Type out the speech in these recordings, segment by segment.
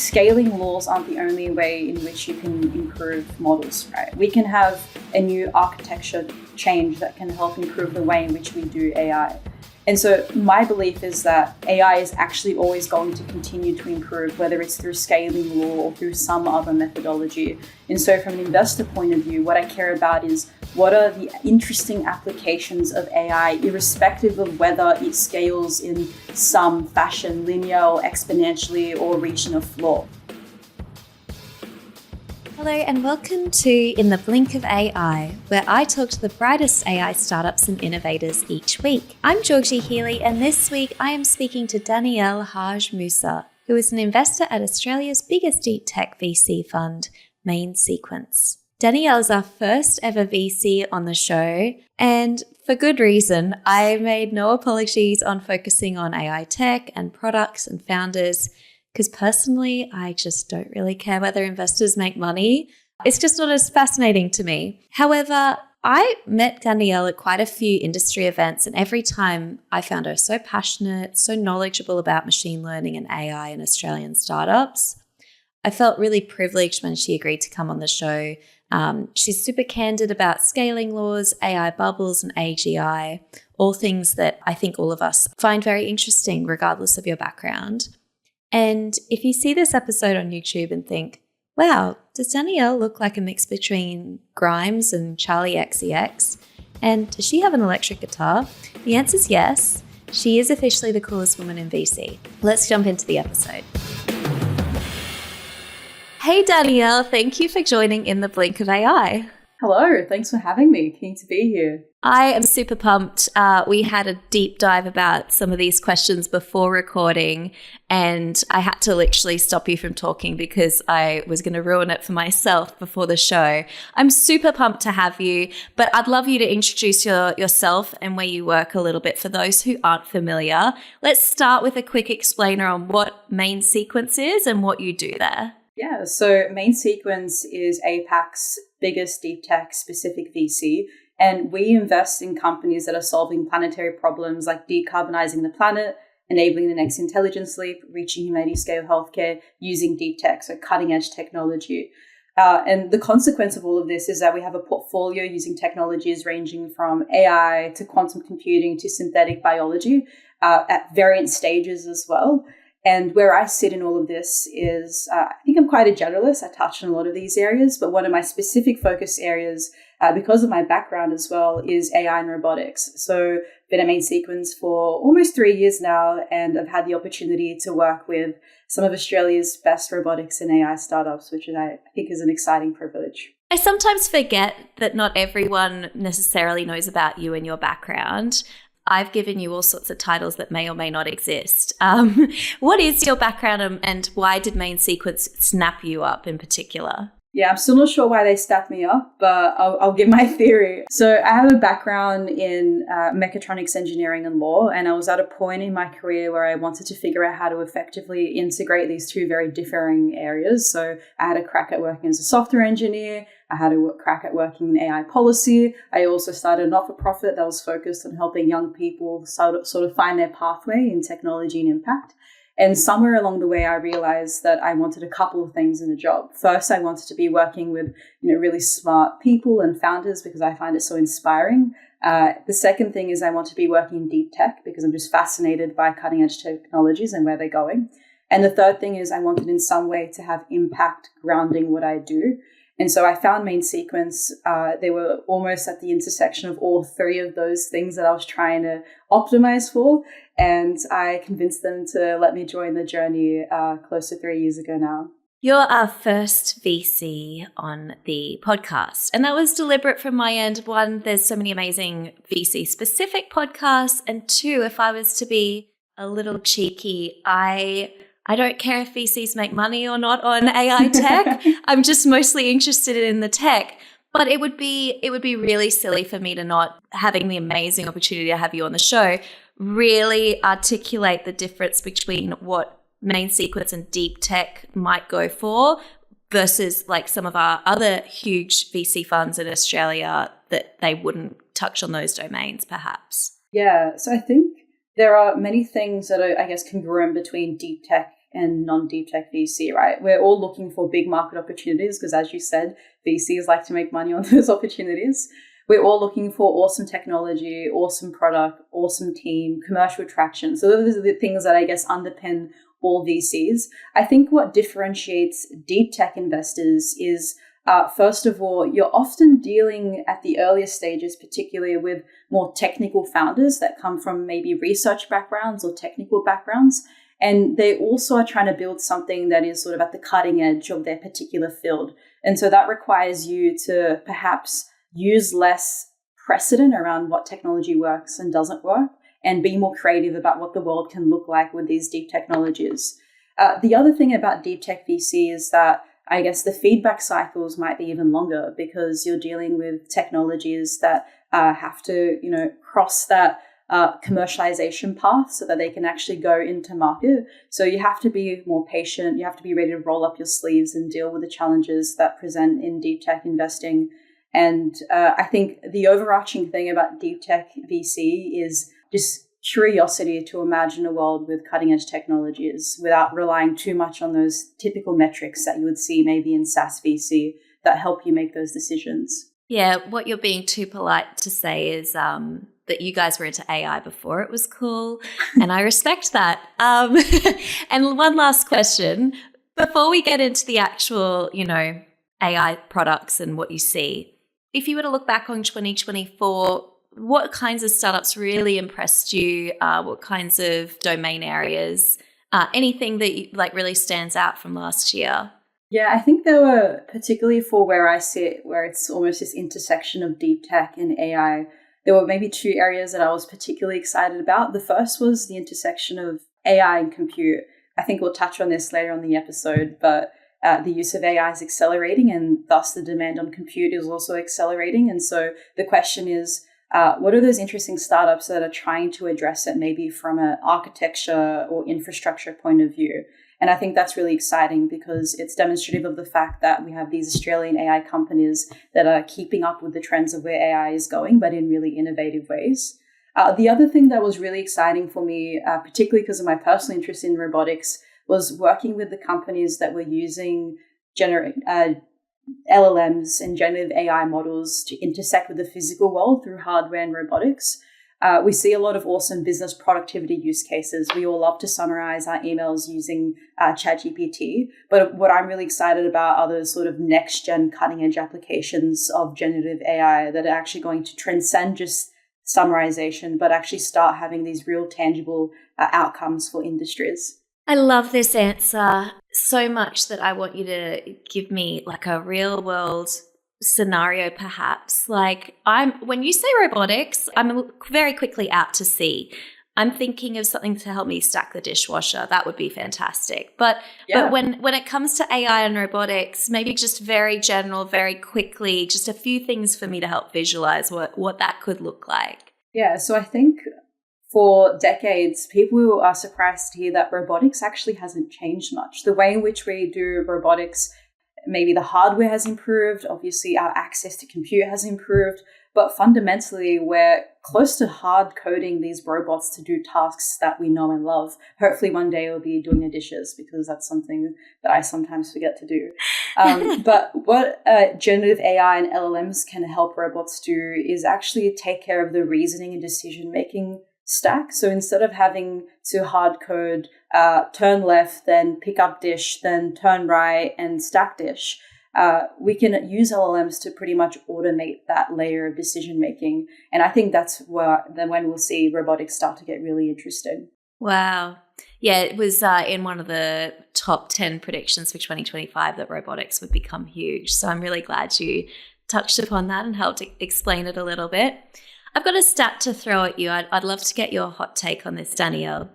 scaling laws aren't the only way in which you can improve models, right? We can have a new architecture change that can help improve the way in which we do AI. And so my belief is that AI is actually always going to continue to improve, whether it's through scaling law or through some other methodology. And so from an investor point of view, what I care about is what are the interesting applications of AI, irrespective of whether it scales in some fashion, linear or exponentially, or reaching a floor. Hello and welcome to In the Blink of AI, where I talk to the brightest AI startups and innovators each week. I'm Georgie Healy, and this week I am speaking to Danielle Haj-Moussa, who is an investor at Australia's biggest deep tech VC fund, Main Sequence. Danielle is our first ever VC on the show, and for good reason. I made no apologies on focusing on AI tech and products and founders, because personally, I just don't really care whether investors make money. It's just not as fascinating to me. However, I met Danielle at quite a few industry events, and every time I found her so passionate, so knowledgeable about machine learning and AI in Australian startups. I felt really privileged when she agreed to come on the show. She's super candid about scaling laws, AI bubbles, and AGI, all things that I think all of us find very interesting, regardless of your background. And if you see this episode on YouTube and think, wow, does Danielle look like a mix between Grimes and Charlie XCX? And does she have an electric guitar? The answer is yes. She is officially the coolest woman in VC. Let's jump into the episode. Hey, Danielle, thank you for joining In the Blink of AI. Hello, thanks for having me. Keen to be here. I am super pumped. We had a deep dive about some of these questions before recording, and I had to literally stop you from talking because I was going to ruin it for myself before the show. I'm super pumped to have you, but I'd love you to introduce yourself and where you work a little bit for those who aren't familiar. Let's start with a quick explainer on what Main Sequence is and what you do there. Yeah, so Main Sequence is APAC's biggest deep tech specific VC. And we invest in companies that are solving planetary problems like decarbonizing the planet, enabling the next intelligence leap, reaching humanity scale healthcare using deep tech, so cutting edge technology. And the consequence of all of this is that we have a portfolio using technologies ranging from AI to quantum computing to synthetic biology at variant stages as well. And where I sit in all of this is, I think I'm quite a generalist. I touch on a lot of these areas, but one of my specific focus areas, because of my background as well, is AI and robotics. So I've been at Main Sequence for almost 3 years now, and I've had the opportunity to work with some of Australia's best robotics and AI startups, which I think is an exciting privilege. I sometimes forget that not everyone necessarily knows about you and your background. I've given you all sorts of titles that may or may not exist. What is your background and why did Main Sequence snap you up in particular? Yeah, I'm still not sure why they snapped me up, but I'll give my theory. So I have a background in mechatronics engineering and law, and I was at a point in my career where I wanted to figure out how to effectively integrate these two very differing areas. So I had a crack at working as a software engineer. I had a crack at working in AI policy. I also started a not-for-profit that was focused on helping young people sort of find their pathway in technology and impact. And somewhere along the way, I realized that I wanted a couple of things in a job. First, I wanted to be working with really smart people and founders because I find it so inspiring. The second thing is I want to be working in deep tech because I'm just fascinated by cutting edge technologies and where they're going. And the third thing is I wanted in some way to have impact grounding what I do. And so I found Main Sequence. They were almost at the intersection of all three of those things that I was trying to optimize for. And I convinced them to let me join the journey close to 3 years ago now. You're our first VC on the podcast, and that was deliberate from my end. One, there's so many amazing VC-specific podcasts. And two, if I was to be a little cheeky, I don't care if VCs make money or not on AI tech. I'm just mostly interested in the tech. But it would be really silly for me to not, having the amazing opportunity to have you on the show, really articulate the difference between what Main Sequence and deep tech might go for versus like some of our other huge VC funds in Australia that they wouldn't touch on those domains perhaps. Yeah, so I think there are many things that are, I guess, congruent between deep tech and non-deep tech VC, right? We're all looking for big market opportunities because, as you said, VCs like to make money on those opportunities. We're all looking for awesome technology, awesome product, awesome team, commercial traction. So those are the things that I guess underpin all VCs. I think what differentiates deep tech investors is, first of all, you're often dealing at the earlier stages, particularly with more technical founders that come from maybe research backgrounds or technical backgrounds. And they also are trying to build something that is sort of at the cutting edge of their particular field. And so that requires you to perhaps use less precedent around what technology works and doesn't work, and be more creative about what the world can look like with these deep technologies. The other thing about deep tech VC is that I guess the feedback cycles might be even longer because you're dealing with technologies that have to, cross that commercialization path so that they can actually go into market. So you have to be more patient. You have to be ready to roll up your sleeves and deal with the challenges that present in deep tech investing. And I think the overarching thing about deep tech VC is just curiosity to imagine a world with cutting edge technologies without relying too much on those typical metrics that you would see maybe in SaaS VC that help you make those decisions. Yeah, what you're being too polite to say is that you guys were into AI before it was cool, and I respect that. And one last question before we get into the actual, AI products and what you see. If you were to look back on 2024, what kinds of startups really impressed you? What kinds of domain areas? Anything that really stands out from last year? Yeah, I think there were, particularly for where I sit, where it's almost this intersection of deep tech and AI, there were maybe two areas that I was particularly excited about. The first was the intersection of AI and compute. I think we'll touch on this later on the episode, but the use of AI is accelerating, and thus the demand on compute is also accelerating. And so the question is, what are those interesting startups that are trying to address it maybe from an architecture or infrastructure point of view? And I think that's really exciting because it's demonstrative of the fact that we have these Australian AI companies that are keeping up with the trends of where AI is going, but in really innovative ways. The other thing that was really exciting for me, particularly because of my personal interest in robotics, was working with the companies that were using LLMs and generative AI models to intersect with the physical world through hardware and robotics. We see a lot of awesome business productivity use cases. We all love to summarize our emails using ChatGPT. But what I'm really excited about are those sort of next-gen cutting-edge applications of generative AI that are actually going to transcend just summarization, but actually start having these real tangible outcomes for industries. I love this answer so much that I want you to give me like a real world scenario, perhaps. When you say robotics, I'm very quickly out to sea. I'm thinking of something to help me stack the dishwasher. That would be fantastic. But when it comes to AI and robotics, maybe just very general, very quickly, just a few things for me to help visualize what that could look like. Yeah, so I think for decades, people are surprised to hear that robotics actually hasn't changed much. The way in which we do robotics, maybe the hardware has improved, obviously our access to compute has improved, but fundamentally we're close to hard coding these robots to do tasks that we know and love. Hopefully one day we'll be doing the dishes because that's something that I sometimes forget to do. But what generative AI and LLMs can help robots do is actually take care of the reasoning and decision-making stack. So instead of having to hard code, turn left, then pick up dish, then turn right and stack dish, we can use LLMs to pretty much automate that layer of decision making. And I think that's when we'll see robotics start to get really interesting. Wow. Yeah, it was in one of the top 10 predictions for 2025 that robotics would become huge. So I'm really glad you touched upon that and helped explain it a little bit. I've got a stat to throw at you. I'd love to get your hot take on this, Danielle.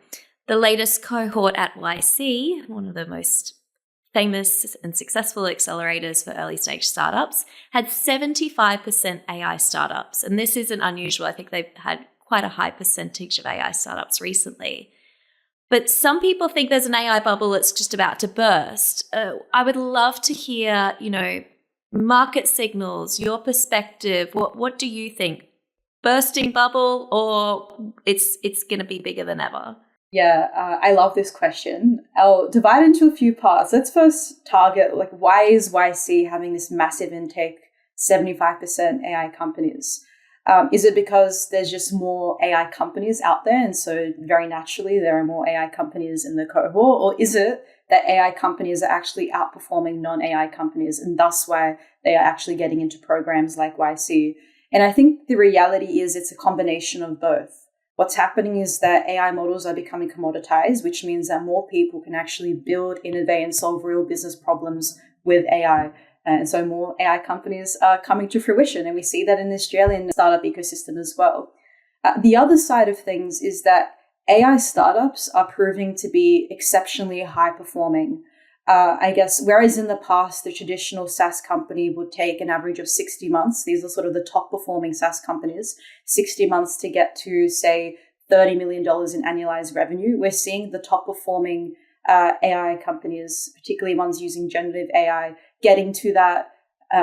The latest cohort at YC, one of the most famous and successful accelerators for early stage startups, had 75% AI startups. And this isn't unusual. I think they've had quite a high percentage of AI startups recently. But some people think there's an AI bubble that's just about to burst. I would love to hear, market signals, your perspective. What do you think? Bursting bubble, or it's going to be bigger than ever? Yeah, I love this question. I'll divide into a few parts. Let's first target, like, why is YC having this massive intake, 75% AI companies? Is it because there's just more AI companies out there, and so very naturally there are more AI companies in the cohort? Or is it that AI companies are actually outperforming non-AI companies, and thus why they are actually getting into programs like YC? And I think the reality is it's a combination of both. What's happening is that AI models are becoming commoditized, which means that more people can actually build, innovate, and solve real business problems with AI. And so more AI companies are coming to fruition. And we see that in the Australian startup ecosystem as well. The other side of things is that AI startups are proving to be exceptionally high performing. I guess, whereas in the past, the traditional SaaS company would take an average of 60 months. These are sort of the top performing SaaS companies, 60 months to get to, say, $30 million in annualized revenue. We're seeing the top performing AI companies, particularly ones using generative AI, getting to that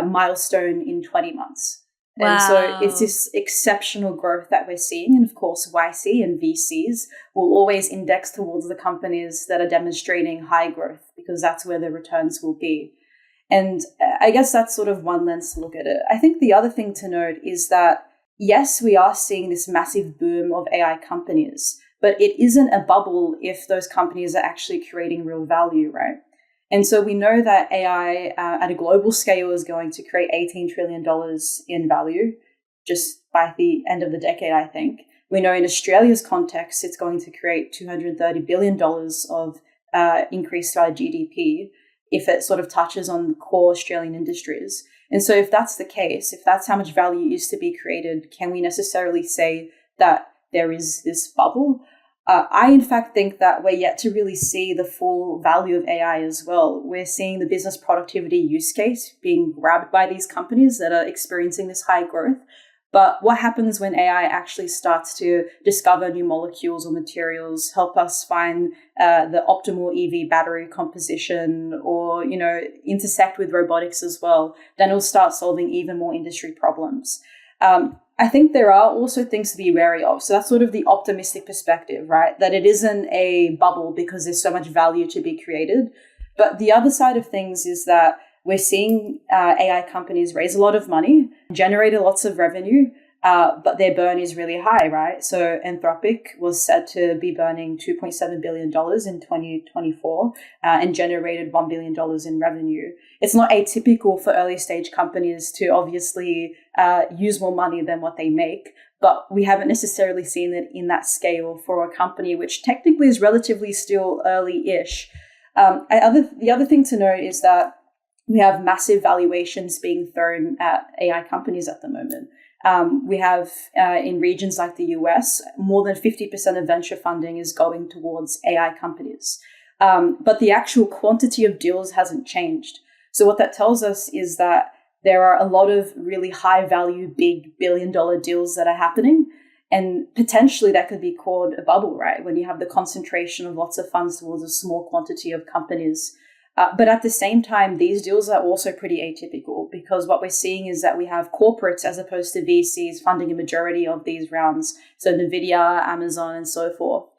milestone in 20 months. Wow. And so it's this exceptional growth that we're seeing. And of course, YC and VCs will always index towards the companies that are demonstrating high growth because that's where the returns will be. And I guess that's sort of one lens to look at it. I think the other thing to note is that, yes, we are seeing this massive boom of AI companies, but it isn't a bubble if those companies are actually creating real value, right? And so we know that AI at a global scale is going to create $18 trillion in value just by the end of the decade, I think. We know in Australia's context, it's going to create $230 billion of increase to our GDP if it sort of touches on core Australian industries. And so if that's the case, if that's how much value is to be created, can we necessarily say that there is this bubble? I, in fact, think that we're yet to really see the full value of AI as well. We're seeing the business productivity use case being grabbed by these companies that are experiencing this high growth. But what happens when AI actually starts to discover new molecules or materials, help us find the optimal EV battery composition, or, intersect with robotics as well? Then it'll start solving even more industry problems. I think there are also things to be wary of. So that's sort of the optimistic perspective, right? That it isn't a bubble because there's so much value to be created. But the other side of things is that we're seeing AI companies raise a lot of money, generate lots of revenue, but their burn is really high, right? So Anthropic was said to be burning $2.7 billion in 2024 and generated $1 billion in revenue. It's not atypical for early stage companies to obviously use more money than what they make, but we haven't necessarily seen it in that scale for a company which technically is relatively still early-ish. The other thing to note is that we have massive valuations being thrown at AI companies at the moment. We have in regions like the US, more than 50% of venture funding is going towards AI companies. But the actual quantity of deals hasn't changed. So what that tells us is that there are a lot of really high value, big billion-dollar deals that are happening. And potentially that could be called a bubble, right? When you have the concentration of lots of funds towards a small quantity of companies. But at the same time, these deals are also pretty atypical because what we're seeing is that we have corporates as opposed to VCs funding a majority of these rounds. So NVIDIA, Amazon, and so forth.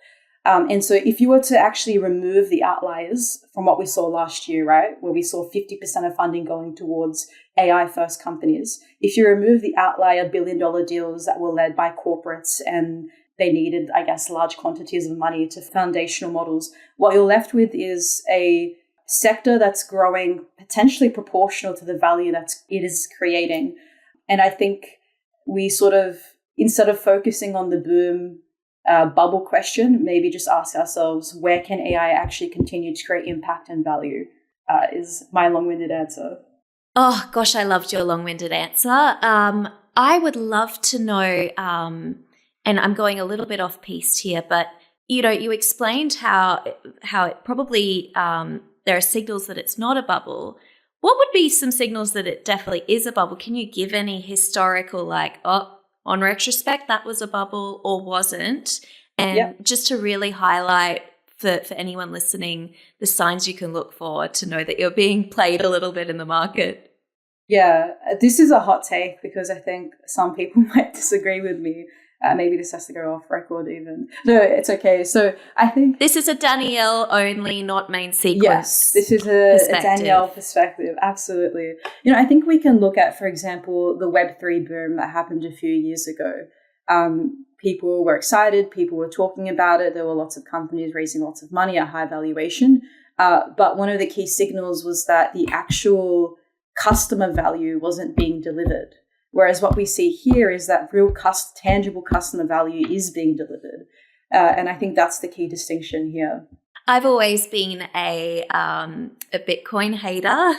And so if you were to actually remove the outliers from what we saw last year, right, where we saw 50% of funding going towards AI first companies, if you remove the outlier billion-dollar deals that were led by corporates and they needed, I guess, large quantities of money to foundational models, what you're left with is a sector that's growing potentially proportional to the value that it is creating. And I think we sort of, instead of focusing on the boom bubble question, maybe just ask ourselves, where can AI actually continue to create impact and value, is my long-winded answer. Oh, gosh, I loved your long-winded answer. I would love to know, and I'm going a little bit off piste here, but, you explained how it probably there are signals that it's not a bubble. What would be some signals that it definitely is a bubble? Can you give any historical, on retrospect, that was a bubble or wasn't? And just to really highlight for anyone listening, the signs you can look for to know that you're being played a little bit in the market. Yeah, this is a hot take because I think some people might disagree with me. Maybe this has to go off record even. No, it's okay. So I think this is a Danielle only, not main sequence. Yes, this is a Danielle perspective. Absolutely. I think we can look at, for example, the Web3 boom that happened a few years ago. People were excited. People were talking about it. There were lots of companies raising lots of money at high valuation. But one of the key signals was that the actual customer value wasn't being delivered. Whereas what we see here is that real tangible customer value is being delivered. And I think that's the key distinction here. I've always been a Bitcoin hater,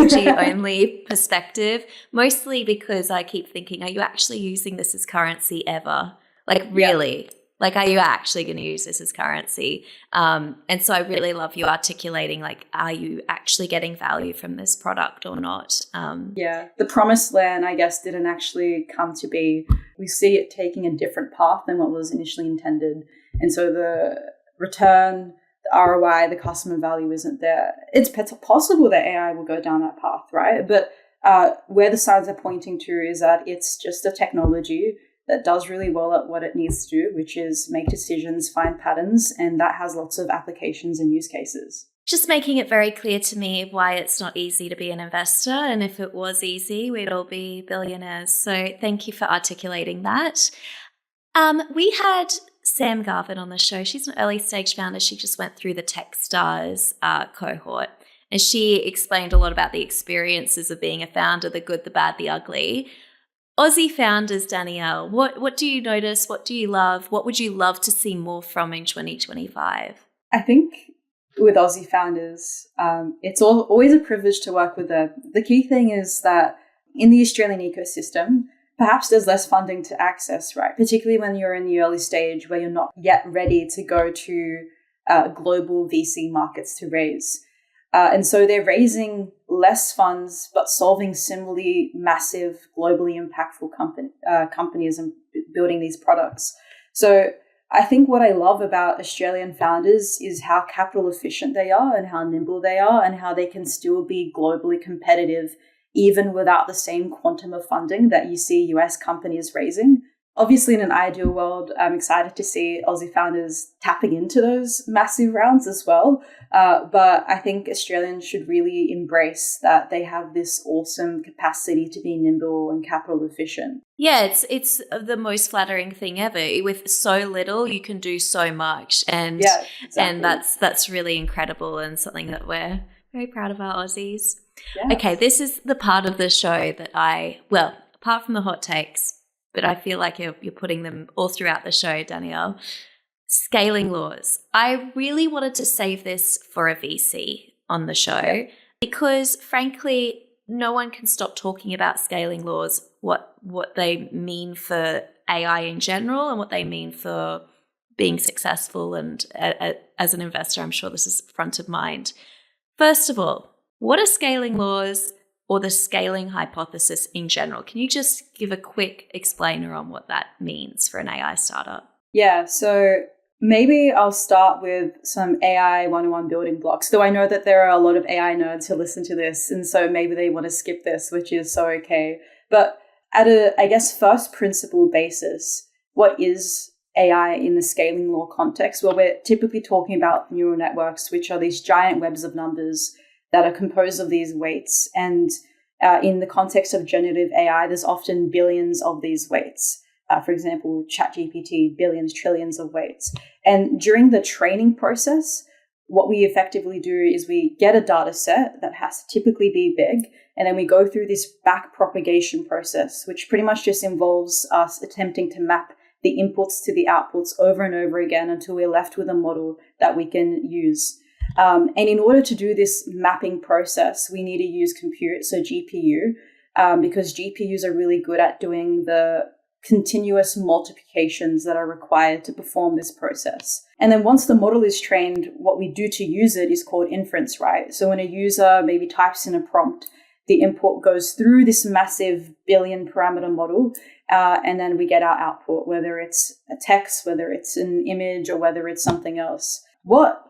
G only perspective, mostly because I keep thinking, are you actually using this as currency ever? Like, really? Yeah. Like, are you actually going to use this as currency? And so I really love you articulating, like, are you actually getting value from this product or not? Yeah, the promised land, I guess, didn't actually come to be. We see it taking a different path than what was initially intended. And so the return, the ROI, the customer value isn't there. It's possible that AI will go down that path, right? But where the signs are pointing to is that it's just a technology that does really well at what it needs to do, which is make decisions, find patterns, and that has lots of applications and use cases. Just making it very clear to me why it's not easy to be an investor, and if it was easy, we'd all be billionaires. So thank you for articulating that. We had Sam Garvin on the show. She's an early stage founder. She just went through the Techstars cohort, and she explained a lot about the experiences of being a founder, the good, the bad, the ugly. Aussie founders, Danielle, what do you notice? What do you love? What would you love to see more from in 2025? I think with Aussie founders, it's always a privilege to work with them. The key thing is that in the Australian ecosystem, perhaps there's less funding to access, right? Particularly when you're in the early stage where you're not yet ready to go to global VC markets to raise. And so they're raising less funds, but solving similarly massive, globally impactful companies and building these products. So I think what I love about Australian founders is how capital efficient they are and how nimble they are and how they can still be globally competitive, even without the same quantum of funding that you see US companies raising. Obviously, in an ideal world, I'm excited to see Aussie founders tapping into those massive rounds as well. But I think Australians should really embrace that they have this awesome capacity to be nimble and capital efficient. Yeah, it's the most flattering thing ever. With so little, you can do so much. And yeah, exactly. And that's really incredible and something that we're very proud of our Aussies. Yes. Okay, this is the part of the show that apart from the hot takes, but I feel like you're putting them all throughout the show, Danielle. Scaling laws. I really wanted to save this for a VC on the show because, frankly, no one can stop talking about scaling laws, what they mean for AI in general and what they mean for being successful. And as an investor, I'm sure this is front of mind. First of all, what are scaling laws or the scaling hypothesis in general? Can you just give a quick explainer on what that means for an AI startup? Yeah, so maybe I'll start with some AI 101 building blocks, though I know that there are a lot of AI nerds who listen to this, and so maybe they want to skip this, which is so okay. But at first principle basis, what is AI in the scaling law context? Well, we're typically talking about neural networks, which are these giant webs of numbers that are composed of these weights. And in the context of generative AI, there's often billions of these weights. For example, ChatGPT, billions, trillions of weights. And during the training process, what we effectively do is we get a data set that has to typically be big, and then we go through this back propagation process, which pretty much just involves us attempting to map the inputs to the outputs over and over again until we're left with a model that we can use. And in order to do this mapping process, we need to use compute, so GPU, because GPUs are really good at doing the continuous multiplications that are required to perform this process. And then once the model is trained, what we do to use it is called inference, right? So when a user maybe types in a prompt, the input goes through this massive billion parameter model, and then we get our output, whether it's a text, whether it's an image, or whether it's something else. What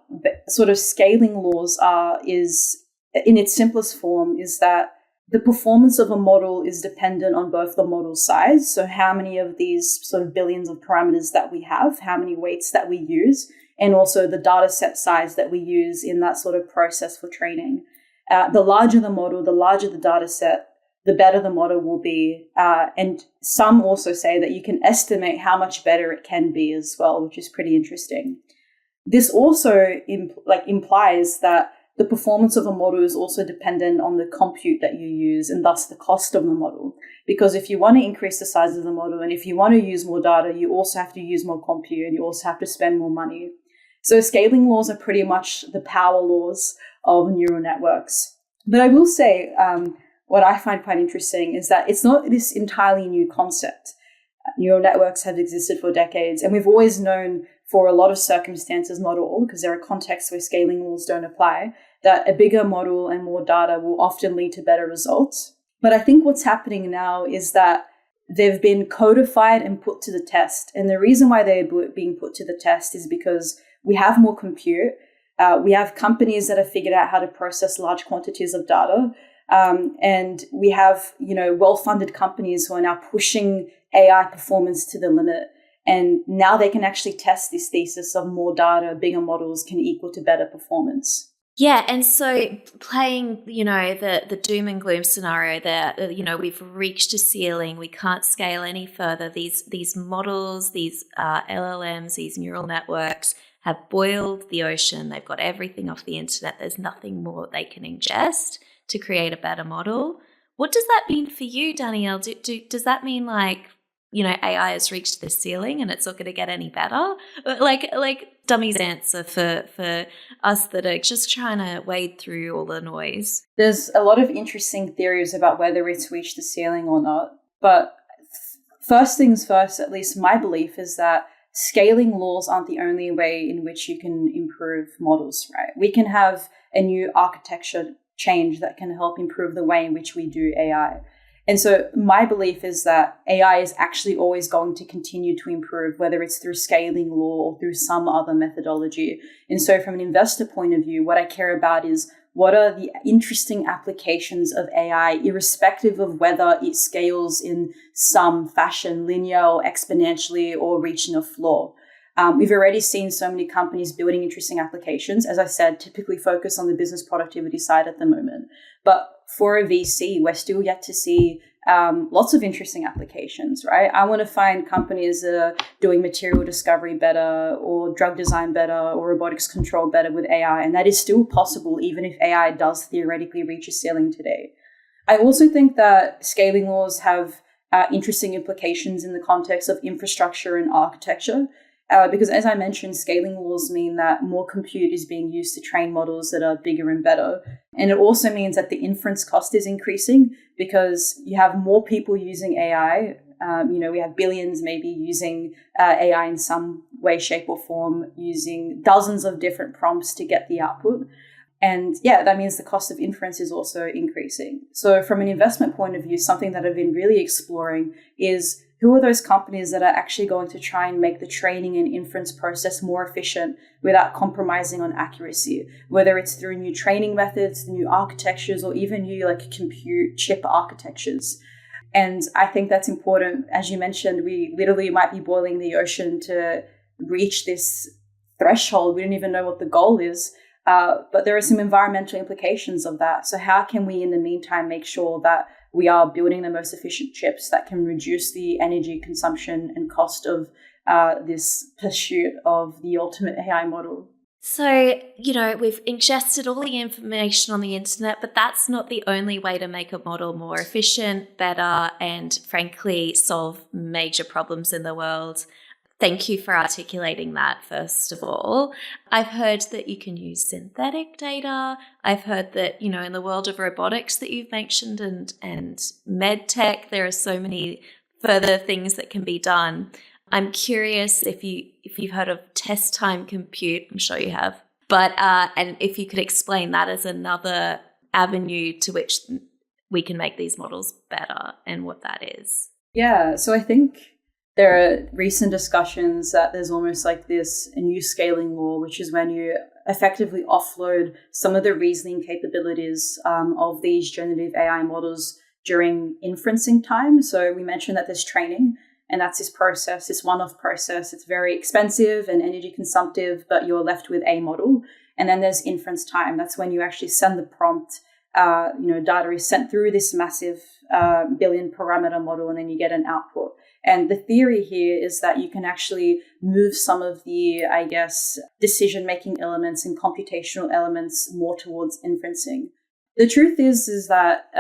sort of scaling laws are is, in its simplest form, is that the performance of a model is dependent on both the model size, so how many of these sort of billions of parameters that we have, how many weights that we use, and also the data set size that we use in that sort of process for training. The larger the model, the larger the data set, the better the model will be. And some also say that you can estimate how much better it can be as well, which is pretty interesting. This also implies that the performance of a model is also dependent on the compute that you use and thus the cost of the model. Because if you want to increase the size of the model and if you want to use more data, you also have to use more compute and you also have to spend more money. So scaling laws are pretty much the power laws of neural networks. But I will say what I find quite interesting is that it's not this entirely new concept. Neural networks have existed for decades, and we've always known for a lot of circumstances, not all, because there are contexts where scaling laws don't apply, that a bigger model and more data will often lead to better results. But I think what's happening now is that they've been codified and put to the test. And the reason why they're being put to the test is because we have more compute. We have companies that have figured out how to process large quantities of data. And we have, well-funded companies who are now pushing AI performance to the limit. And now they can actually test this thesis of more data, bigger models can equal to better performance. Yeah, and so playing, the doom and gloom scenario that, we've reached a ceiling, we can't scale any further. These models, these LLMs, these neural networks have boiled the ocean. They've got everything off the internet. There's nothing more they can ingest to create a better model. What does that mean for you, Danielle? Does that mean AI has reached this ceiling and it's not going to get any better? Like dummy's answer for us that are just trying to wade through all the noise. There's a lot of interesting theories about whether it's reached the ceiling or not. But first things first, at least my belief is that scaling laws aren't the only way in which you can improve models, right? We can have a new architecture change that can help improve the way in which we do AI. And so my belief is that AI is actually always going to continue to improve, whether it's through scaling law or through some other methodology. And so from an investor point of view, what I care about is what are the interesting applications of AI, irrespective of whether it scales in some fashion, linear or exponentially, or reaching a floor. We've already seen so many companies building interesting applications, as I said, typically focus on the business productivity side at the moment. But for a VC, we're still yet to see lots of interesting applications, right? I want to find companies that are doing material discovery better or drug design better or robotics control better with AI. And that is still possible, even if AI does theoretically reach a ceiling today. I also think that scaling laws have interesting implications in the context of infrastructure and architecture. Because as I mentioned, scaling laws mean that more compute is being used to train models that are bigger and better. And it also means that the inference cost is increasing because you have more people using AI. We have billions maybe using AI in some way, shape or form, using dozens of different prompts to get the output. And yeah, that means the cost of inference is also increasing. So from an investment point of view, something that I've been really exploring is who are those companies that are actually going to try and make the training and inference process more efficient without compromising on accuracy, whether it's through new training methods, new architectures, or even new compute chip architectures. And I think that's important. As you mentioned, we literally might be boiling the ocean to reach this threshold. We don't even know what the goal is. But there are some environmental implications of that. So how can we, in the meantime, make sure that we are building the most efficient chips that can reduce the energy consumption and cost of this pursuit of the ultimate AI model? So, we've ingested all the information on the internet, but that's not the only way to make a model more efficient, better, and frankly, solve major problems in the world. Thank you for articulating that, first of all. I've heard that you can use synthetic data. I've heard that, in the world of robotics that you've mentioned and med tech, there are so many further things that can be done. I'm curious if you've heard of test time compute. I'm sure you have. But and if you could explain that as another avenue to which we can make these models better and what that is. Yeah, so I think There are recent discussions that there's almost like a new scaling law, which is when you effectively offload some of the reasoning capabilities of these generative AI models during inferencing time. So we mentioned that there's training, and that's this process, this one-off process. It's very expensive and energy consumptive, but you're left with a model. And then there's inference time. That's when you actually send the prompt. Data is sent through this massive billion parameter model, and then you get an output. And the theory here is that you can actually move some of the, decision-making elements and computational elements more towards inferencing. The truth is that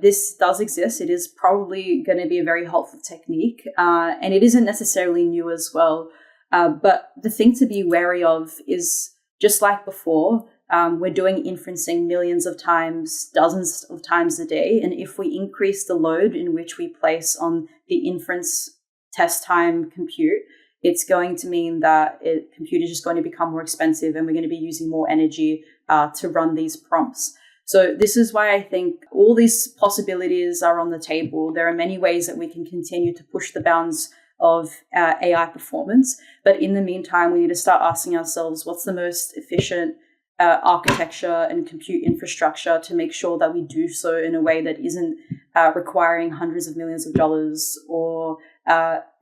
this does exist. It is probably going to be a very helpful technique, and it isn't necessarily new as well. But the thing to be wary of is, just like before, we're doing inferencing millions of times, dozens of times a day. And if we increase the load in which we place on the inference test time compute, it's going to mean that compute is just going to become more expensive, and we're going to be using more energy to run these prompts. So this is why I think all these possibilities are on the table. There are many ways that we can continue to push the bounds of AI performance. But in the meantime, we need to start asking ourselves, what's the most efficient architecture and compute infrastructure to make sure that we do so in a way that isn't requiring hundreds of millions of dollars or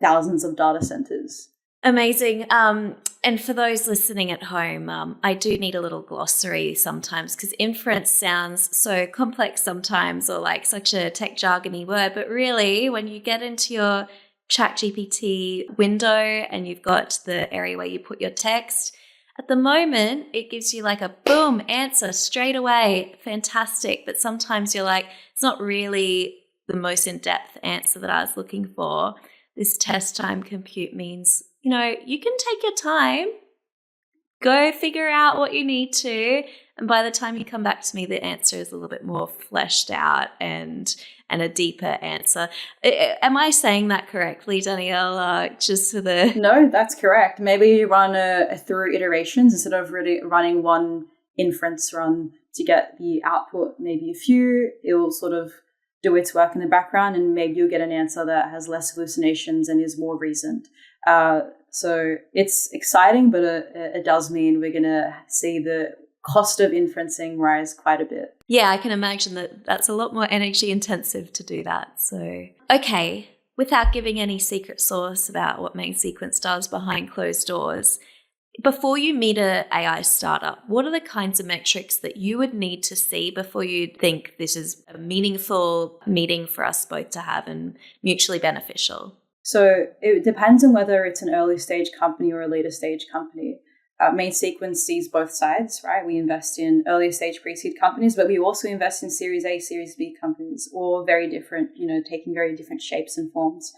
thousands of data centers. Amazing. And for those listening at home, I do need a little glossary sometimes, because inference sounds so complex sometimes, or like such a tech jargony word. But really, when you get into your ChatGPT window and you've got the area where you put your text, at the moment, it gives you like a boom answer straight away. Fantastic. But sometimes you're like, it's not really the most in-depth answer that I was looking for. This test time compute means, you can take your time, go figure out what you need to. And by the time you come back to me, the answer is a little bit more fleshed out and a deeper answer. Am I saying that correctly, Danielle? Just for the... No, that's correct. Maybe you run a through iterations instead of really running one inference run to get the output, maybe a few. It will sort of do its work in the background, and maybe you'll get an answer that has less hallucinations and is more reasoned. So it's exciting, but it does mean we're going to see the cost of inferencing rise quite a bit. Yeah, I can imagine that's a lot more energy intensive to do that. So, okay, without giving any secret sauce about what Main Sequence does behind closed doors, before you meet an AI startup, what are the kinds of metrics that you would need to see before you think this is a meaningful meeting for us both to have and mutually beneficial? So it depends on whether it's an early stage company or a later stage company. Main Sequence sees both sides, right? We invest in early stage pre-seed companies, but we also invest in Series A, Series B companies, all very different, taking very different shapes and forms.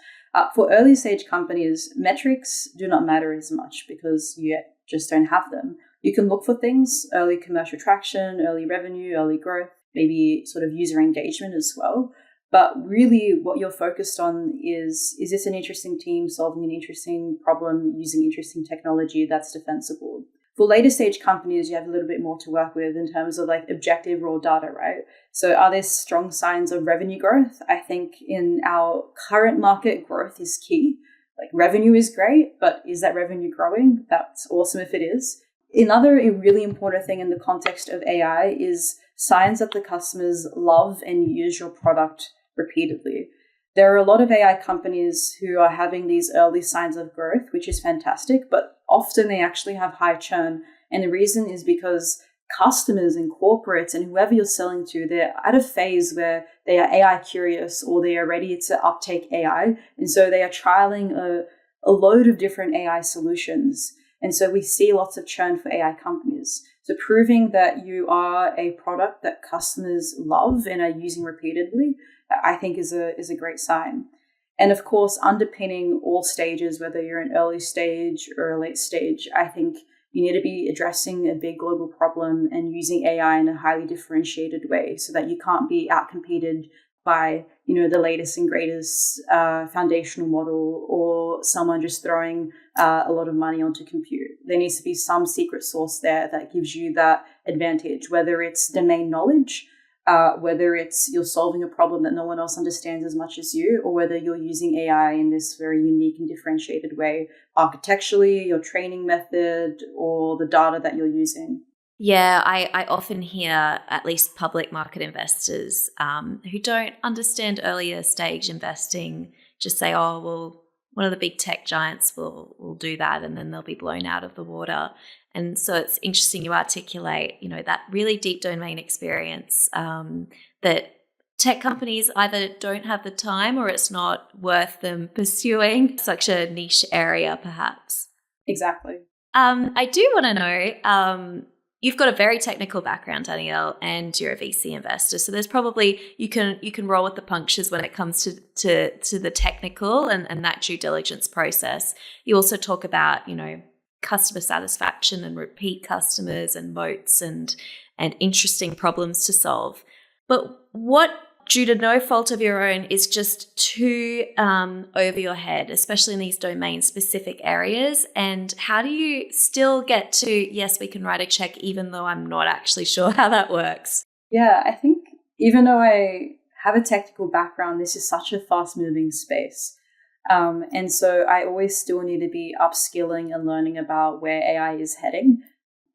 For early stage companies, metrics do not matter as much because you just don't have them. You can look for things, early commercial traction, early revenue, early growth, maybe sort of user engagement as well. But really what you're focused on is this an interesting team solving an interesting problem using interesting technology that's defensible? For later stage companies, you have a little bit more to work with in terms of like objective raw data, right? So are there strong signs of revenue growth? I think in our current market, growth is key. Like revenue is great, but is that revenue growing? That's awesome if it is. Another really important thing in the context of AI is signs that the customers love and use your product repeatedly. There are a lot of AI companies who are having these early signs of growth, which is fantastic, but often they actually have high churn. And the reason is because customers and corporates and whoever you're selling to, they're at a phase where they are AI curious or they are ready to uptake AI. And so they are trialing a load of different AI solutions. And so we see lots of churn for AI companies. So proving that you are a product that customers love and are using repeatedly, I think is a great sign. And of course, underpinning all stages, whether you're an early stage or a late stage, I think you need to be addressing a big global problem and using AI in a highly differentiated way so that you can't be outcompeted by, the latest and greatest foundational model or someone just throwing a lot of money onto compute. There needs to be some secret sauce there that gives you that advantage, whether it's domain knowledge, whether it's you're solving a problem that no one else understands as much as you, or whether you're using AI in this very unique and differentiated way, architecturally, your training method, or the data that you're using. Yeah, I often hear at least public market investors who don't understand earlier stage investing just say, oh, well, one of the big tech giants will do that and then they'll be blown out of the water. And so it's interesting you articulate, that really deep domain experience that tech companies either don't have the time or it's not worth them pursuing such a niche area, perhaps. Exactly. I do want to know, you've got a very technical background, Danielle, and you're a VC investor. So there's probably you can roll with the punctures when it comes to the technical and that due diligence process. You also talk about, customer satisfaction and repeat customers and moats and interesting problems to solve. But what, due to no fault of your own, is just too over your head, especially in these domain-specific areas? And how do you still get to, yes, we can write a check even though I'm not actually sure how that works? Yeah, I think even though I have a technical background, this is such a fast-moving space. And so I always still need to be upskilling and learning about where AI is heading.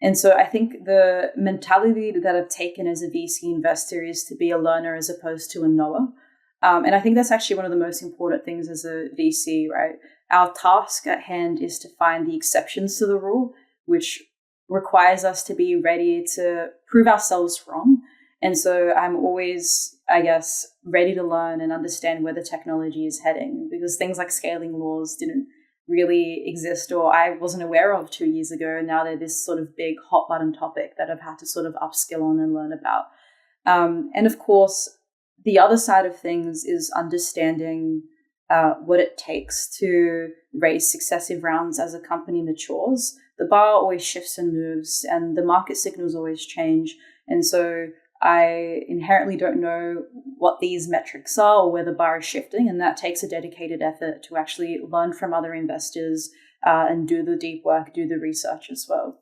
And so I think the mentality that I've taken as a VC investor is to be a learner as opposed to a knower. And I think that's actually one of the most important things as a VC, right? Our task at hand is to find the exceptions to the rule, which requires us to be ready to prove ourselves wrong. And so I'm always, I guess, ready to learn and understand where the technology is heading, because things like scaling laws didn't really exist or I wasn't aware of 2 years ago. And now they're this sort of big hot button topic that I've had to sort of upskill on and learn about. And of course, the other side of things is understanding what it takes to raise successive rounds as a company matures. The bar always shifts and moves and the market signals always change. And so I inherently don't know what these metrics are or where the bar is shifting, and that takes a dedicated effort to actually learn from other investors and do the deep work, do the research as well.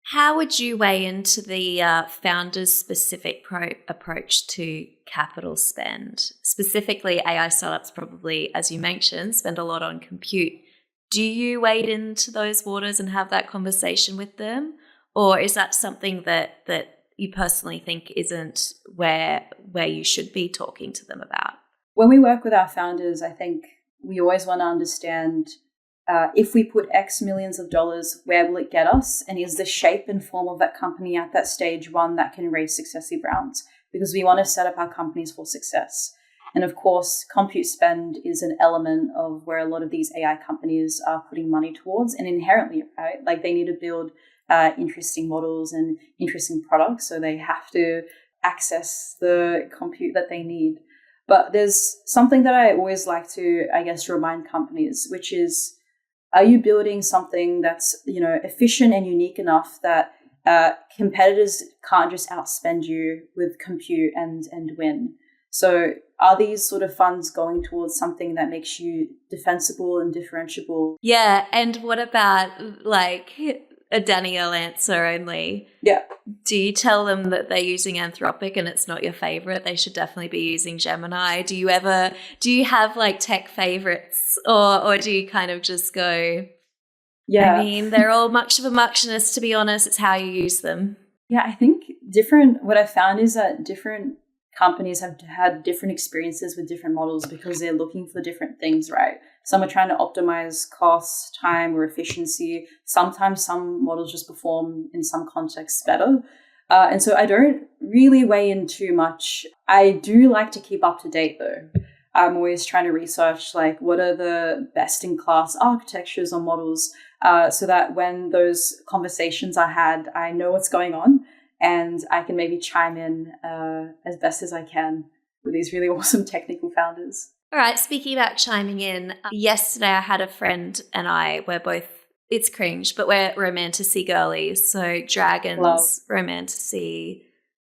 How would you weigh into the founder's specific approach to capital spend? Specifically, AI startups probably, as you mentioned, spend a lot on compute. Do you wade into those waters and have that conversation with them? Or is that something that you personally think isn't where you should be talking to them about? When we work with our founders, I think we always want to understand if we put X millions of dollars, where will it get us? And is the shape and form of that company at that stage one that can raise successive rounds? Because we want to set up our companies for success. And of course, compute spend is an element of where a lot of these AI companies are putting money towards, and inherently, right? Like they need to build interesting models and interesting products. So they have to access the compute that they need. But there's something that I always like to, I guess, remind companies, which is, are you building something that's, efficient and unique enough that competitors can't just outspend you with compute and win? So are these sort of funds going towards something that makes you defensible and differentiable? Yeah. And what about like a Danielle answer only? Yeah. Do you tell them that they're using Anthropic and it's not your favorite? They should definitely be using Gemini. Do you have like tech favorites or do you kind of just go, yeah, I mean, they're all much of a muchness, to be honest. It's how you use them. Yeah, I think what I found is that different companies have had different experiences with different models because they're looking for different things, right? Some are trying to optimize cost, time, or efficiency. Sometimes some models just perform in some contexts better. And so I don't really weigh in too much. I do like to keep up to date though. I'm always trying to research like what are the best in class architectures or models so that when those conversations are had, I know what's going on and I can maybe chime in as best as I can with these really awesome technical founders. All right, speaking about chiming in, yesterday I had a friend and we're both, it's cringe, but we're romantasy girlies. So dragons, romantasy,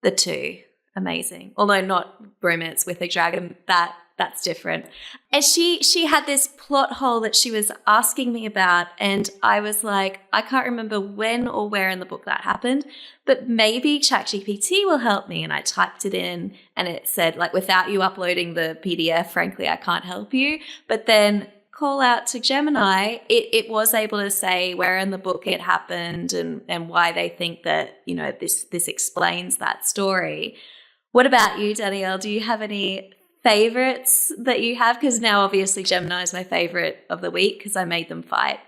the two, amazing. Although not romance with a dragon, that that's different. And she had this plot hole that she was asking me about, and I was like, I can't remember when or where in the book that happened, but maybe ChatGPT will help me. And I typed it in and it said, like, without you uploading the PDF, frankly, I can't help you. But then call out to Gemini, it was able to say where in the book it happened and why they think that, you know, this explains that story. What about you, Danielle? Do you have any favorites that you have? Because now obviously Gemini is my favorite of the week because I made them fight.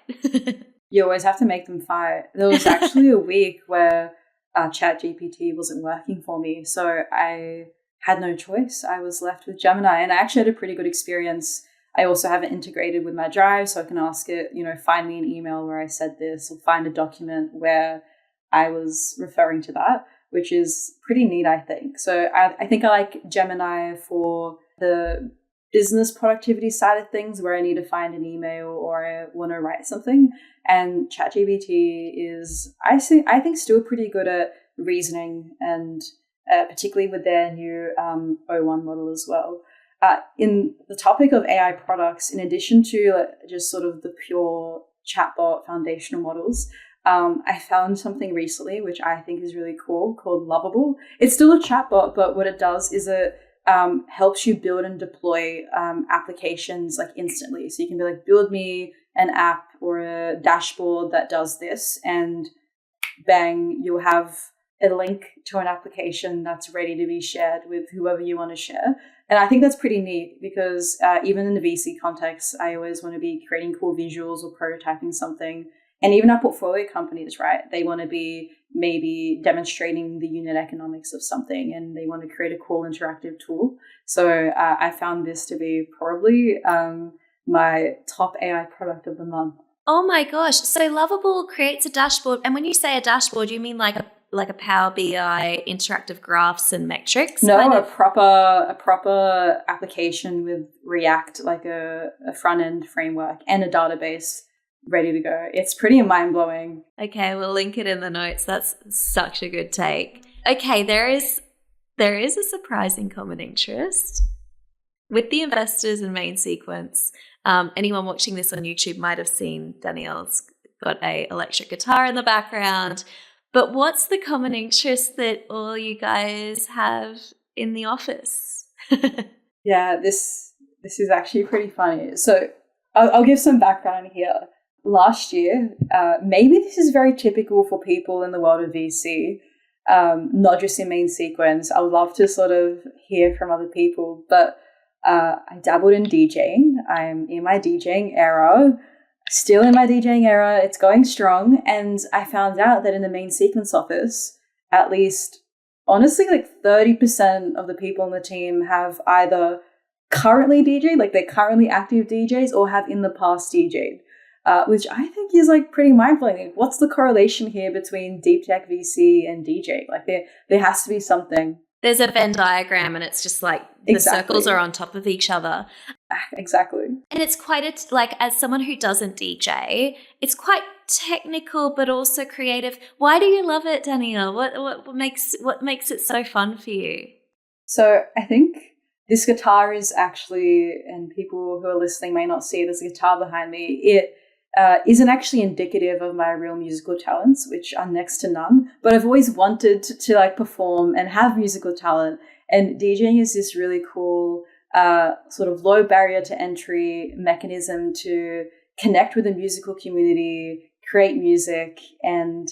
You always have to make them fight. There was actually a week where ChatGPT wasn't working for me, so I had no choice. I was left with Gemini, and I actually had a pretty good experience. I also have it integrated with my Drive, so I can ask it, you know, find me an email where I said this, or find a document where I was referring to that, which is pretty neat, I think. So I think I like Gemini for the business productivity side of things, where I need to find an email or I want to write something. And ChatGPT is, I think, still pretty good at reasoning, and particularly with their new O1 model as well. In the topic of AI products, in addition to just sort of the pure chatbot foundational models, I found something recently which I think is really cool called Lovable. It's still a chatbot, but what it does is it helps you build and deploy applications like instantly. So you can be like, build me an app or a dashboard that does this, and bang, you'll have a link to an application that's ready to be shared with whoever you want to share. And I think that's pretty neat because even in the VC context, I always want to be creating cool visuals or prototyping something. And even our portfolio companies, right? They want to be maybe demonstrating the unit economics of something, and they want to create a cool interactive tool. So I found this to be probably my top AI product of the month. Oh my gosh. So Lovable creates a dashboard. And when you say a dashboard, you mean like a Power BI interactive graphs and metrics? No, a proper application with React, like a front-end framework and a database ready to go. It's pretty mind-blowing. Okay, we'll link it in the notes. That's such a good take. Okay, there is a surprising common interest with the investors and main sequence. Anyone watching this on YouTube might have seen Danielle's got a electric guitar in the background. But what's the common interest that all you guys have in the office? Yeah, this is actually pretty funny. So I'll give some background here. Last year, maybe this is very typical for people in the world of VC, not just in main sequence. I would love to sort of hear from other people, but I dabbled in DJing. I'm in my DJing era. Still in my DJing era, it's going strong. And I found out that in the main sequence office, at least, honestly, like 30% of the people in the team have either currently DJed, like they're currently active DJs, or have in the past DJed, which I think is like pretty mind-blowing. Like, what's the correlation here between deep tech VC and DJ? Like there has to be something. There's a Venn diagram and it's just like the circles are on top of each other. Exactly. And it's quite like, as someone who doesn't DJ, it's quite technical but also creative. Why do you love it, Danielle? What makes it so fun for you? So I think this guitar is actually, and people who are listening may not see, there's a guitar behind me. It isn't actually indicative of my real musical talents, which are next to none. But I've always wanted to like perform and have musical talent. And DJing is this really cool sort of low barrier to entry mechanism to connect with the musical community, create music, and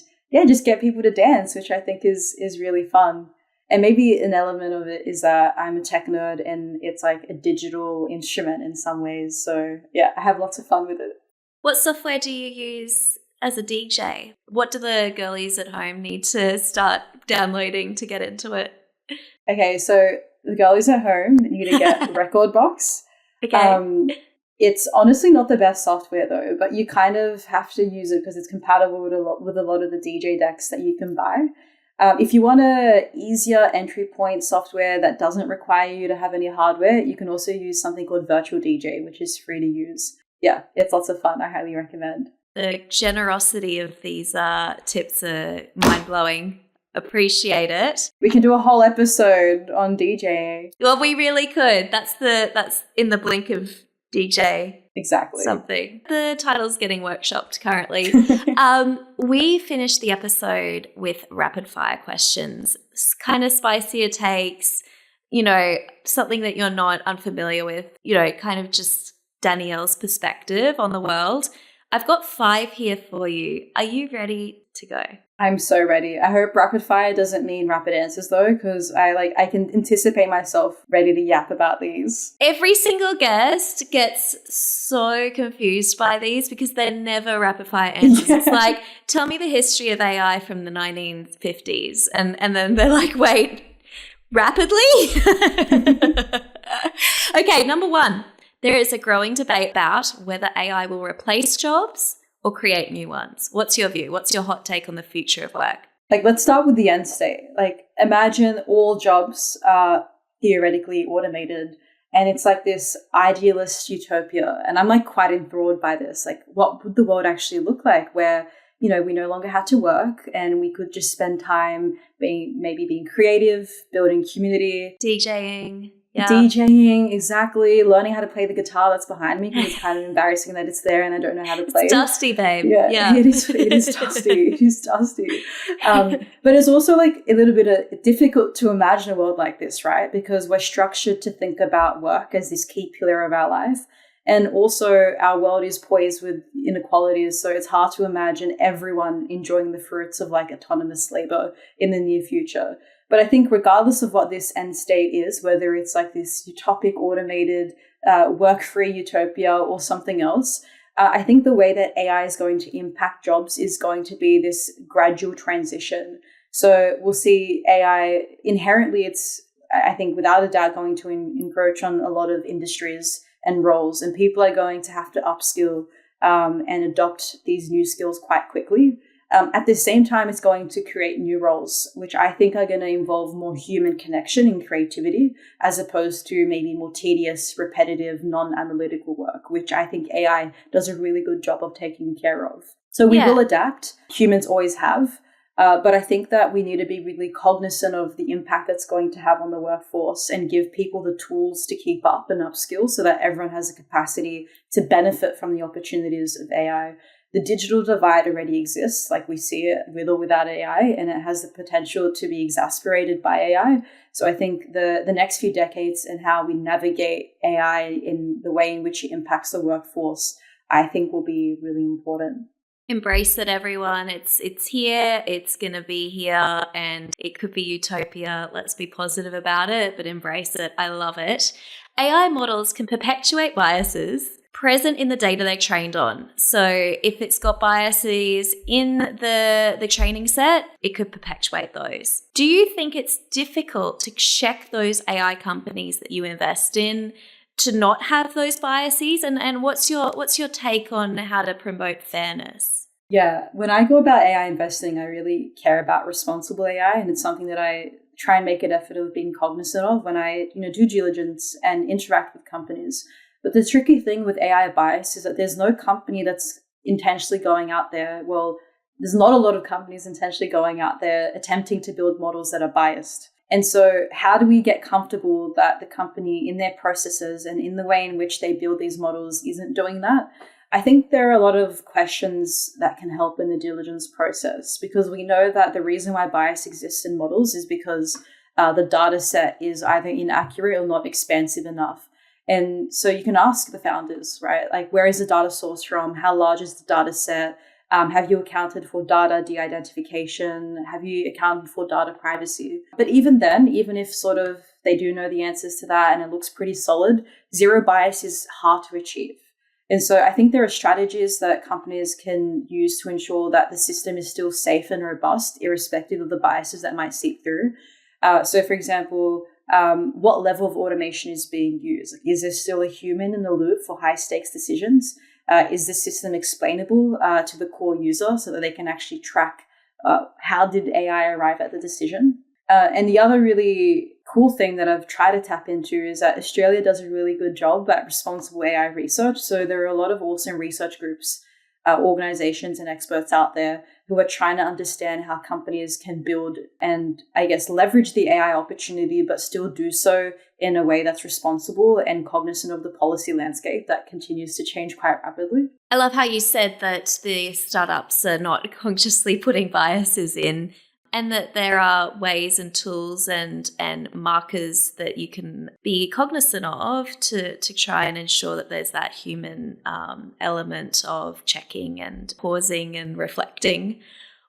just get people to dance, which I think is really fun. And maybe an element of it is that I'm a tech nerd and it's like a digital instrument in some ways. So yeah, I have lots of fun with it. What software do you use as a DJ? What do the girlies at home need to start downloading to get into it? Okay, so the girlies at home need to get Rekordbox. Okay. It's honestly not the best software though, but you kind of have to use it because it's compatible with a lot of the DJ decks that you can buy. If you want a easier entry point software that doesn't require you to have any hardware, you can also use something called Virtual DJ, which is free to use. Yeah, it's lots of fun. I highly recommend. The generosity of these tips are mind-blowing. Appreciate it. We can do a whole episode on DJing. Well, we really could. That's in the blink of DJ. Exactly. Something. The title's getting workshopped currently. We finished the episode with rapid fire questions, kind of spicier takes, something that you're not unfamiliar with, kind of just Danielle's perspective on the world. I've got 5 here for you. Are you ready to go? I'm so ready. I hope rapid fire doesn't mean rapid answers though, because I can anticipate myself ready to yap about these. Every single guest gets so confused by these because they're never rapid fire answers. It's like, tell me the history of AI from the 1950s. And then they're like, wait, rapidly? Okay, number 1. There is a growing debate about whether AI will replace jobs or create new ones. What's your view? What's your hot take on the future of work? Let's start with the end state. Imagine all jobs are theoretically automated, and it's like this idealist utopia. And I'm quite enthralled by this. What would the world actually look like where, we no longer had to work and we could just spend time being creative, building community. DJing. Yeah. DJing, exactly. Learning how to play the guitar that's behind me because it's kind of embarrassing that it's there and I don't know how to play. It's dusty, babe. Yeah. It is dusty. It is dusty. But it's also a little bit difficult to imagine a world like this, right? Because we're structured to think about work as this key pillar of our life. And also our world is poised with inequalities. So it's hard to imagine everyone enjoying the fruits of autonomous labor in the near future. But I think regardless of what this end state is, whether it's this utopic, automated, work-free utopia or something else, I think the way that AI is going to impact jobs is going to be this gradual transition. So we'll see AI inherently, it's, I think, without a doubt going to encroach on a lot of industries and roles, and people are going to have to upskill and adopt these new skills quite quickly. At the same time, it's going to create new roles, which I think are going to involve more human connection and creativity, as opposed to maybe more tedious, repetitive, non-analytical work, which I think AI does a really good job of taking care of. So we will adapt. Humans always have. But I think that we need to be really cognizant of the impact that's going to have on the workforce and give people the tools to keep up and upskill so that everyone has a capacity to benefit from the opportunities of AI. The digital divide already exists, we see it with or without AI, and it has the potential to be exacerbated by AI. So I think the next few decades and how we navigate AI in the way in which it impacts the workforce, I think will be really important. Embrace it, everyone. It's here. It's going to be here, and it could be utopia. Let's be positive about it, but embrace it. I love it. AI models can perpetuate biases present in the data they're trained on. So if it's got biases in the training set, it could perpetuate those. Do you think it's difficult to check those AI companies that you invest in to not have those biases? And what's your take on how to promote fairness? Yeah, when I go about AI investing, I really care about responsible AI, and it's something that I try and make an effort of being cognizant of when I do due diligence and interact with companies. But the tricky thing with AI bias is that there's no company that's intentionally going out there. Well, there's not a lot of companies intentionally going out there attempting to build models that are biased. And so how do we get comfortable that the company in their processes and in the way in which they build these models isn't doing that? I think there are a lot of questions that can help in the diligence process, because we know that the reason why bias exists in models is because the data set is either inaccurate or not expansive enough. And so you can ask the founders, right? Where is the data source from? How large is the data set? Have you accounted for data de-identification? Have you accounted for data privacy? But even then, even if they do know the answers to that and it looks pretty solid, zero bias is hard to achieve. And so I think there are strategies that companies can use to ensure that the system is still safe and robust, irrespective of the biases that might seep through. So for example, what level of automation is being used? Is there still a human in the loop for high stakes decisions? Is the system explainable to the core user so that they can actually track how did AI arrive at the decision? And the other really cool thing that I've tried to tap into is that Australia does a really good job at responsible AI research. So there are a lot of awesome research groups, organizations and experts out there who are trying to understand how companies can build and, I guess, leverage the AI opportunity, but still do so in a way that's responsible and cognizant of the policy landscape that continues to change quite rapidly. I love how you said that the startups are not consciously putting biases in, and that there are ways and tools and markers that you can be cognizant of to try and ensure that there's that human element of checking and pausing and reflecting.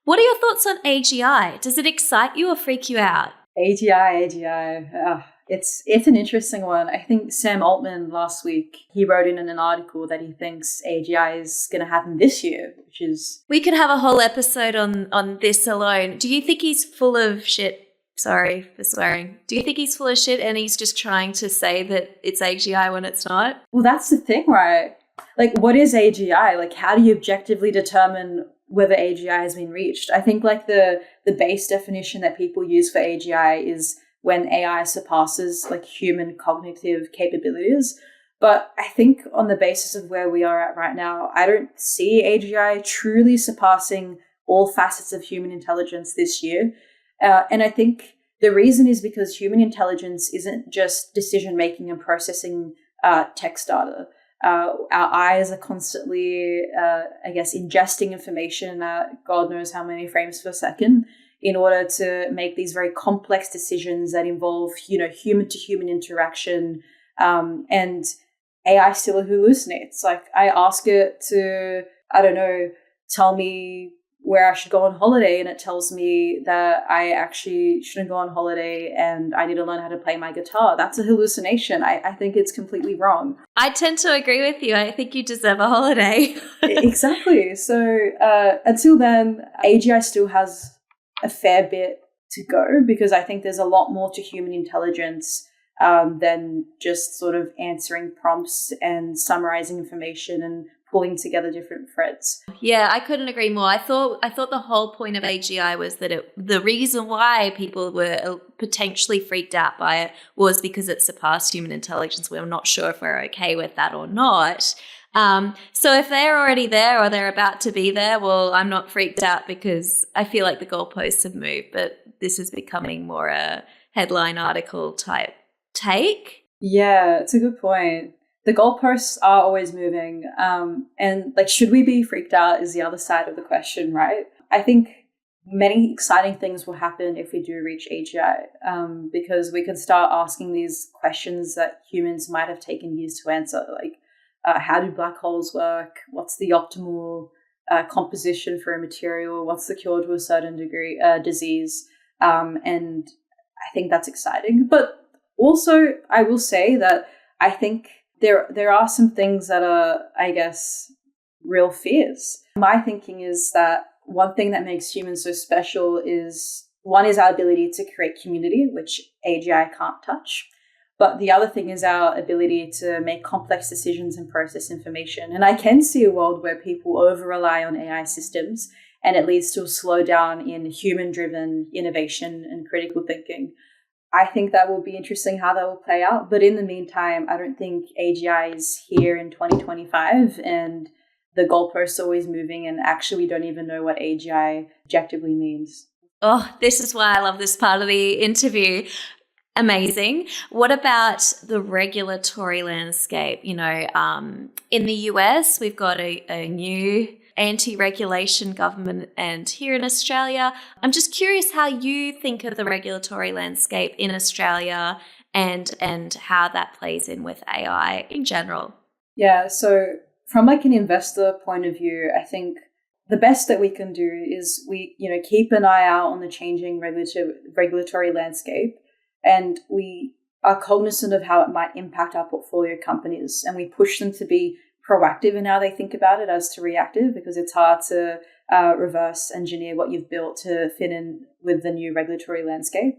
What are your thoughts on AGI? Does it excite you or freak you out? AGI. It's an interesting one. I think Sam Altman last week, he wrote in an article that he thinks AGI is going to happen this year, which is... We could have a whole episode on this alone. Do you think he's full of shit? Sorry for swearing. Do you think he's full of shit and he's just trying to say that it's AGI when it's not? Well, that's the thing, right? Like, what is AGI? Like, how do you objectively determine whether AGI has been reached? I think like the base definition that people use for AGI is when AI surpasses like human cognitive capabilities. But I think on the basis of where we are at right now, I don't see AGI truly surpassing all facets of human intelligence this year. And I think the reason is because human intelligence isn't just decision-making and processing text data. Our eyes are constantly, ingesting information at God knows how many frames per second in order to make these very complex decisions that involve, human-to-human interaction. And AI still hallucinates. Like, I ask it to, tell me where I should go on holiday, and it tells me that I actually shouldn't go on holiday and I need to learn how to play my guitar. That's a hallucination. I think it's completely wrong. I tend to agree with you. I think you deserve a holiday. Exactly. So until then, AGI still has a fair bit to go, because I think there's a lot more to human intelligence than just sort of answering prompts and summarizing information and pulling together different threads. Yeah, I couldn't agree more. I thought the whole point of AGI was that the reason why people were potentially freaked out by it was because it surpassed human intelligence. We're not sure if we're okay with that or not. So if they're already there or they're about to be there, well, I'm not freaked out because I feel like the goalposts have moved, but this is becoming more a headline article type take. Yeah, it's a good point. The goalposts are always moving. And like, should we be freaked out is the other side of the question, right? I think many exciting things will happen if we do reach AGI, because we can start asking these questions that humans might have taken years to answer, like, how do black holes work? What's the optimal composition for a material? What's the cure to a certain degree disease? And I think that's exciting. But also, I will say that I think there are some things that are, I guess, real fears. My thinking is that one thing that makes humans so special is, one is our ability to create community, which AGI can't touch. But the other thing is our ability to make complex decisions and process information. And I can see a world where people over-rely on AI systems and it leads to a slowdown in human-driven innovation and critical thinking. I think that will be interesting how that will play out. But in the meantime, I don't think AGI is here in 2025 and the goalposts are always moving, and actually we don't even know what AGI objectively means. Oh, this is why I love this part of the interview. Amazing. What about the regulatory landscape? In the US, we've got a new anti-regulation government, and here in Australia, I'm just curious how you think of the regulatory landscape in Australia and how that plays in with AI in general. Yeah, so from like an investor point of view, I think the best that we can do is we, keep an eye out on the changing regulatory landscape, and we are cognizant of how it might impact our portfolio companies, and we push them to be proactive in how they think about it as to reactive, because it's hard to reverse engineer what you've built to fit in with the new regulatory landscape.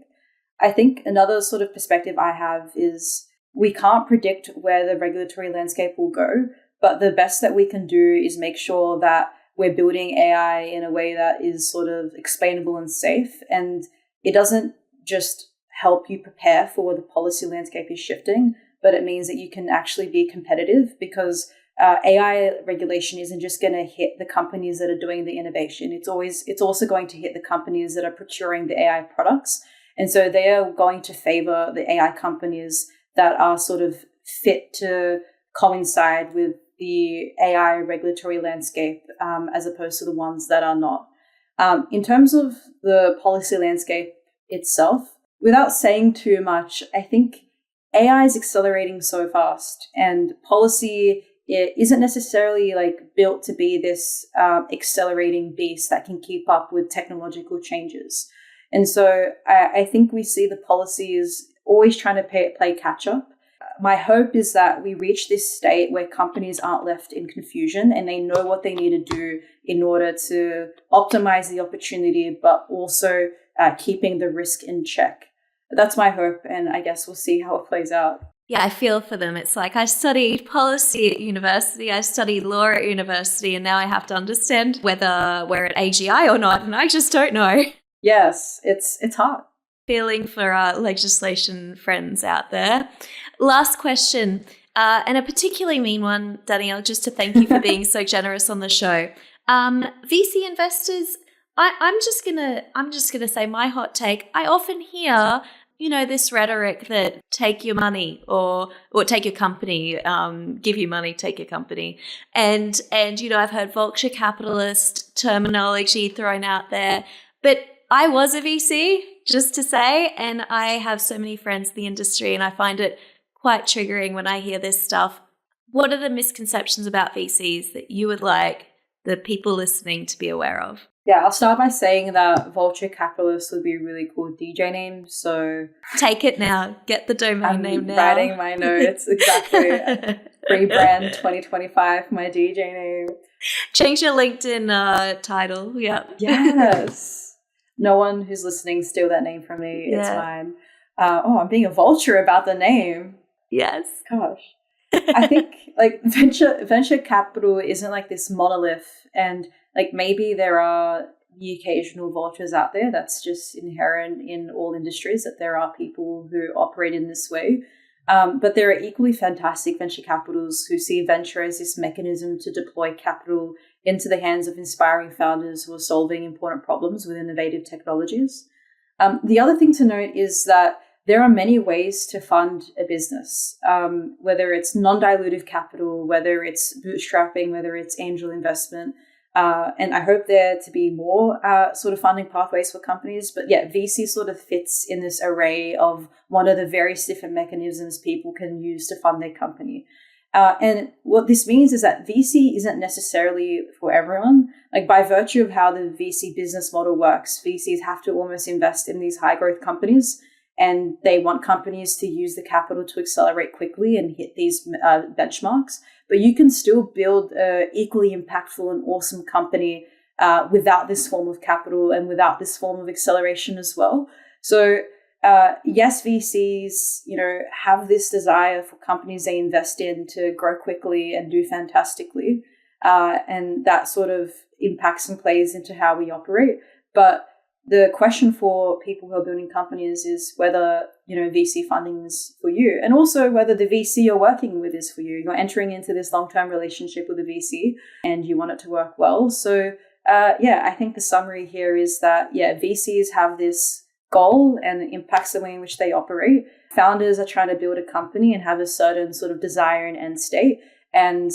I think another sort of perspective I have is we can't predict where the regulatory landscape will go, but the best that we can do is make sure that we're building AI in a way that is sort of explainable and safe, and it doesn't just help you prepare for where the policy landscape is shifting, but it means that you can actually be competitive, because AI regulation isn't just going to hit the companies that are doing the innovation. It's also going to hit the companies that are procuring the AI products. And so they are going to favor the AI companies that are sort of fit to coincide with the AI regulatory landscape, as opposed to the ones that are not. In terms of the policy landscape itself, without saying too much, I think AI is accelerating so fast, and policy isn't necessarily built to be this accelerating beast that can keep up with technological changes. And so I think we see the policies always trying to play catch up. My hope is that we reach this state where companies aren't left in confusion and they know what they need to do in order to optimize the opportunity, but also keeping the risk in check. That's my hope, and I guess we'll see how it plays out. Yeah, I feel for them. It's like I studied policy at university, I studied law at university, and now I have to understand whether we're at AGI or not, and I just don't know. Yes, it's hard. Feeling for our legislation friends out there. Last question, and a particularly mean one, Danielle, just to thank you for being so generous on the show. VC investors, I'm just gonna say my hot take. I often hear, this rhetoric that take your money or take your company, give you money, take your company. And I've heard vulture capitalist terminology thrown out there, but I was a VC, just to say, and I have so many friends in the industry, and I find it quite triggering when I hear this stuff. What are the misconceptions about VCs that you would like the people listening to be aware of? Yeah, I'll start by saying that Vulture Capitalist would be a really cool DJ name. So take it now. Get the domain name now. I'm writing my notes. Exactly. Rebrand 2025, my DJ name. Change your LinkedIn title. Yep. Yes. No one who's listening steal that name from me. Yeah. It's mine. I'm being a vulture about the name. Yes. Gosh. I think venture capital isn't this monolith, and maybe there are the occasional vultures out there. That's just inherent in all industries, that there are people who operate in this way. But there are equally fantastic venture capitals who see venture as this mechanism to deploy capital into the hands of inspiring founders who are solving important problems with innovative technologies. The other thing to note is that there are many ways to fund a business, whether it's non-dilutive capital, whether it's bootstrapping, whether it's angel investment. And I hope there to be more sort of funding pathways for companies. But yeah, VC sort of fits in this array of one of the various different mechanisms people can use to fund their company. And what this means is that VC isn't necessarily for everyone. By virtue of how the VC business model works, VCs have to almost invest in these high growth companies, and they want companies to use the capital to accelerate quickly and hit these benchmarks. But you can still build an equally impactful and awesome company without this form of capital and without this form of acceleration as well. So yes, VCs, have this desire for companies they invest in to grow quickly and do fantastically. And that sort of impacts and plays into how we operate. But the question for people who are building companies is whether, VC funding is for you, and also whether the VC you're working with is for you. You're entering into this long-term relationship with a VC and you want it to work well. So, I think the summary here is that, VCs have this goal and it impacts the way in which they operate. Founders are trying to build a company and have a certain sort of desire and end state. And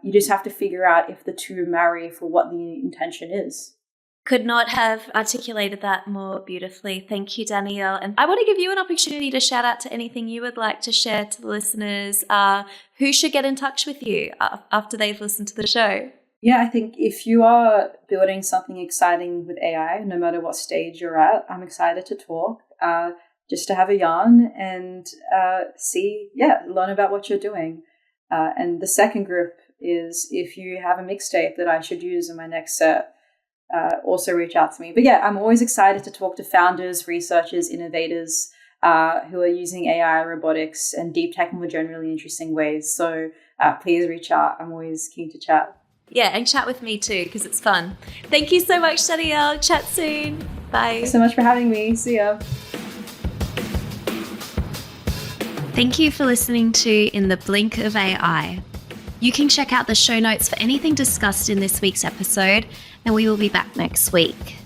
you just have to figure out if the two marry for what the intention is. Could not have articulated that more beautifully. Thank you, Danielle. And I want to give you an opportunity to shout out to anything you would like to share to the listeners. Who should get in touch with you after they've listened to the show? Yeah, I think if you are building something exciting with AI, no matter what stage you're at, I'm excited to talk, just to have a yarn and learn about what you're doing. And the second group is if you have a mixtape that I should use in my next set, also reach out to me. But yeah, I'm always excited to talk to founders, researchers, innovators who are using AI, robotics, and deep tech in more generally interesting ways. So please reach out. I'm always keen to chat. Yeah, and chat with me too, because it's fun. Thank you so much, Danielle. Chat soon. Bye. Thanks so much for having me. See ya. Thank you for listening to In the Blink of AI. You can check out the show notes for anything discussed in this week's episode, and we will be back next week.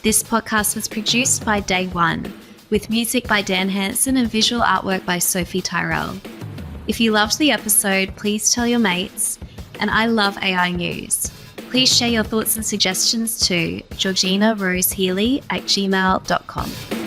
This podcast was produced by Day One, with music by Dan Hansen and visual artwork by Sophie Tyrell. If you loved the episode, please tell your mates. And I love AI news. Please share your thoughts and suggestions to georginarosehealy@gmail.com.